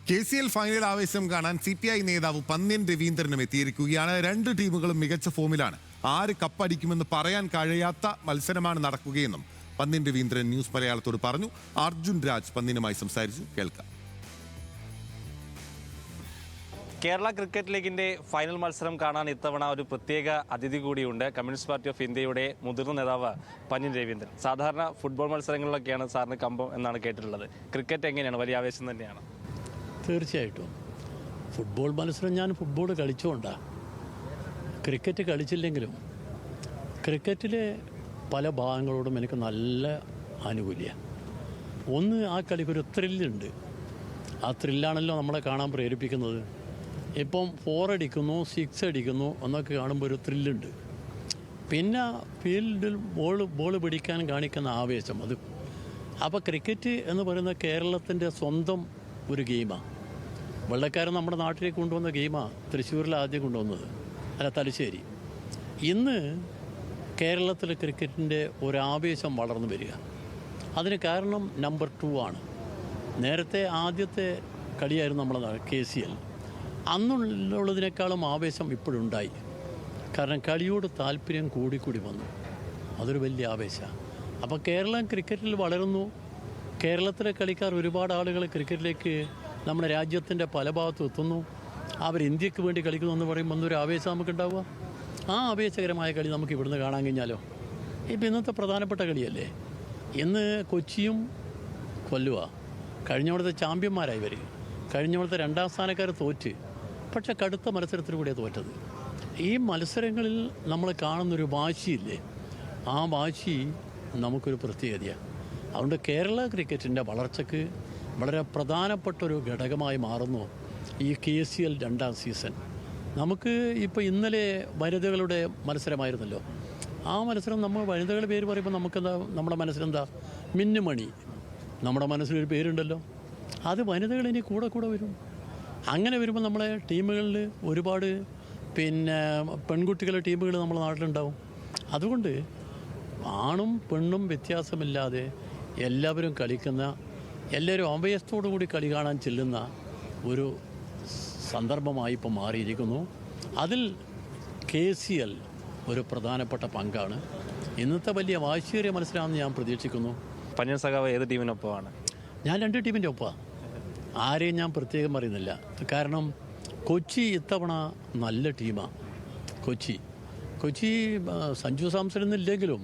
KCL final ആവേശം കാണാൻ CPI നേതാവ് പന്ന്യൻ രവീന്ദ്രനും എത്തിയിരിക്കുകയാണ്. രണ്ട് ടീമുകളും മികച്ച ഫോമിലാണ്. ആര് കപ്പടിക്കുമെന്ന് പറയാൻ കഴിയാത്ത മത്സരമാണ് നടക്കുകയെന്നും പന്ന്യൻ രവീന്ദ്രൻ ന്യൂസ് മലയാളത്തോട് പറഞ്ഞു. അർജുൻ രാജ് പന്ന്യനുമായി സംസാരിച്ചു. കേൾക്കാം. കേരള ക്രിക്കറ്റ് ലീഗിന്റെ ഫൈനൽ മത്സരം കാണാൻ ഇത്തവണ ഒരു പ്രത്യേക അതിഥി കൂടിയുണ്ട്. കമ്മ്യൂണിസ്റ്റ് പാർട്ടി ഓഫ് ഇന്ത്യയുടെ മുതിർന്ന നേതാവ് പന്ന്യൻ രവീന്ദ്രൻ. സാധാരണ ഫുട്ബോൾ മത്സരങ്ങളിലൊക്കെയാണ് സാറിന് കമ്പം എന്നാണ് കേട്ടിട്ടുള്ളത്. ക്രിക്കറ്റ് എങ്ങനെയാണ്? വലിയ ആവേശം തന്നെയാണ്. തീർച്ചയായിട്ടും ഫുട്ബോൾ മത്സരം ഞാൻ ഫുട്ബോൾ കളിച്ചുകൊണ്ടാണ്. ക്രിക്കറ്റ് കളിച്ചില്ലെങ്കിലും ക്രിക്കറ്റിലെ പല ഭാഗങ്ങളോടും എനിക്ക് നല്ല ആനുകൂല്യമാണ്. ഒന്ന്, ആ കളിക്കൊരു ത്രില്ലുണ്ട്. ആ ത്രില്ലാണല്ലോ നമ്മളെ കാണാൻ പ്രേരിപ്പിക്കുന്നത്. ഇപ്പം 4 അടിക്കുന്നു, 6 അടിക്കുന്നു എന്നൊക്കെ കാണുമ്പോൾ ഒരു ത്രില്ലുണ്ട്. പിന്നെ ഫീൽഡിൽ ബോൾ പിടിക്കാൻ കാണിക്കുന്ന ആവേശം അത്. അപ്പോൾ ക്രിക്കറ്റ് എന്ന് പറയുന്ന കേരളത്തിൻ്റെ സ്വന്തം ഒരു ഗെയിമാണ്. വെള്ളക്കാരൻ നമ്മുടെ നാട്ടിലേക്ക് കൊണ്ടുവന്ന ഗെയിമാണ്. തൃശ്ശൂരിൽ ആദ്യം കൊണ്ടുവന്നത്, അല്ല തലശ്ശേരി. ഇന്ന് കേരളത്തിലെ ക്രിക്കറ്റിൻ്റെ ഒരാവേശം വളർന്നു വരിക. അതിന് കാരണം നമ്പർ 2 ആണ്. നേരത്തെ ആദ്യത്തെ കളിയായിരുന്നു നമ്മളെ KCL. അന്നുള്ളതിനേക്കാളും ആവേശം ഇപ്പോഴുണ്ടായി. കാരണം കളിയോട് താല്പര്യം കൂടിക്കൂടി വന്നു. അതൊരു വലിയ ആവേശമാണ്. അപ്പോൾ കേരളം ക്രിക്കറ്റിൽ വളരുന്നു. കേരളത്തിലെ കളിക്കാർ ഒരുപാട് ആളുകൾ ക്രിക്കറ്റിലേക്ക് നമ്മുടെ രാജ്യത്തിൻ്റെ പല ഭാഗത്തും എത്തുന്നു. അവർ ഇന്ത്യക്ക് വേണ്ടി കളിക്കുന്നു എന്ന് പറയുമ്പോൾ ഒന്നൊരു ആവേശം നമുക്കുണ്ടാവുക. ആ ആവേശകരമായ കളി നമുക്ക് ഇവിടുന്ന് കാണാൻ കഴിഞ്ഞാലോ. ഇപ്പം ഇന്നത്തെ പ്രധാനപ്പെട്ട കളിയല്ലേ. ഇന്ന് കൊച്ചിയും കൊല്ലുക. കഴിഞ്ഞവിടുത്തെ ചാമ്പ്യന്മാരായി വരിക. കഴിഞ്ഞവിടുത്തെ 2ാം സ്ഥാനക്കാർ തോറ്റ്. പക്ഷെ കടുത്ത മത്സരത്തിലൂടെയാണ് തോറ്റത്. ഈ മത്സരങ്ങളിൽ നമ്മൾ കാണുന്നൊരു വാശിയില്ലേ, ആ വാശി നമുക്കൊരു പ്രത്യേകതയാണ്. അതുകൊണ്ട് കേരള ക്രിക്കറ്റിൻ്റെ വളർച്ചയ്ക്ക് വളരെ പ്രധാനപ്പെട്ടൊരു ഘടകമായി മാറുന്നു ഈ KCL 2ാം സീസൺ. നമുക്ക് ഇപ്പോൾ ഇന്നലെ വനിതകളുടെ മത്സരമായിരുന്നല്ലോ. ആ മത്സരം നമ്മൾ വനിതകളുടെ പേര് പറയുമ്പോൾ നമുക്കെന്താ, നമ്മുടെ മനസ്സിലെന്താ, മിന്നുമണി. നമ്മുടെ മനസ്സിലൊരു പേരുണ്ടല്ലോ. അത് വനിതകൾ ഇനി കൂടെ വരും. അങ്ങനെ വരുമ്പോൾ നമ്മളെ ടീമുകളിൽ ഒരുപാട് പെൺകുട്ടികളുടെ ടീമുകൾ നമ്മുടെ നാട്ടിലുണ്ടാവും. അതുകൊണ്ട് ആണും പെണ്ണും വ്യത്യാസമില്ലാതെ എല്ലാവരും കളിക്കുന്ന, എല്ലാവരും ആവേശത്തോടു കൂടി കളി കാണാൻ ചെല്ലുന്ന ഒരു സന്ദർഭമായി ഇപ്പോൾ മാറിയിരിക്കുന്നു. അതിൽ KCL ഒരു പ്രധാനപ്പെട്ട പങ്കാണ്. ഇന്നത്തെ വലിയ വാശിയേറിയ മത്സരമാണെന്ന് ഞാൻ പ്രതീക്ഷിക്കുന്നു. പന്ന്യൻ സഖാവ് ഏത് ടീമിനൊപ്പമാണ്? ഞാൻ 2 ടീമിൻ്റെ ഒപ്പമാണ്. ആരെയും ഞാൻ പ്രത്യേകം പറയുന്നില്ല. കാരണം കൊച്ചി ഇത്തവണ നല്ല ടീമാണ്. കൊച്ചി സഞ്ജു സാംസൺ എന്നില്ലെങ്കിലും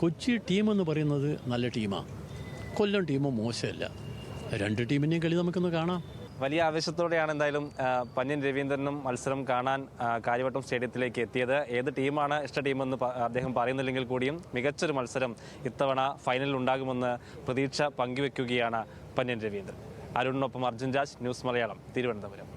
കൊച്ചി ടീമെന്ന് പറയുന്നത് നല്ല ടീമാണ്. കൊല്ലം ടീമും മോശമല്ല. 2 ടീമിൻ്റെയും കളി നമുക്കൊന്ന് കാണാം. വലിയ ആവേശത്തോടെയാണ് എന്തായാലും പന്ന്യൻ രവീന്ദ്രനും മത്സരം കാണാൻ കാര്യവട്ടം സ്റ്റേഡിയത്തിലേക്ക് എത്തിയത്. ഏത് ടീമാണ് ഇഷ്ട ടീമെന്ന് അദ്ദേഹം പറയുന്നില്ലെങ്കിൽ കൂടിയും മികച്ചൊരു മത്സരം ഇത്തവണ ഫൈനലിൽ ഉണ്ടാകുമെന്ന് പ്രതീക്ഷ പങ്കുവെക്കുകയാണ് പന്ന്യൻ രവീന്ദ്രൻ. അരുണിനൊപ്പം അർജുൻ രാജ്, ന്യൂസ് മലയാളം, തിരുവനന്തപുരം.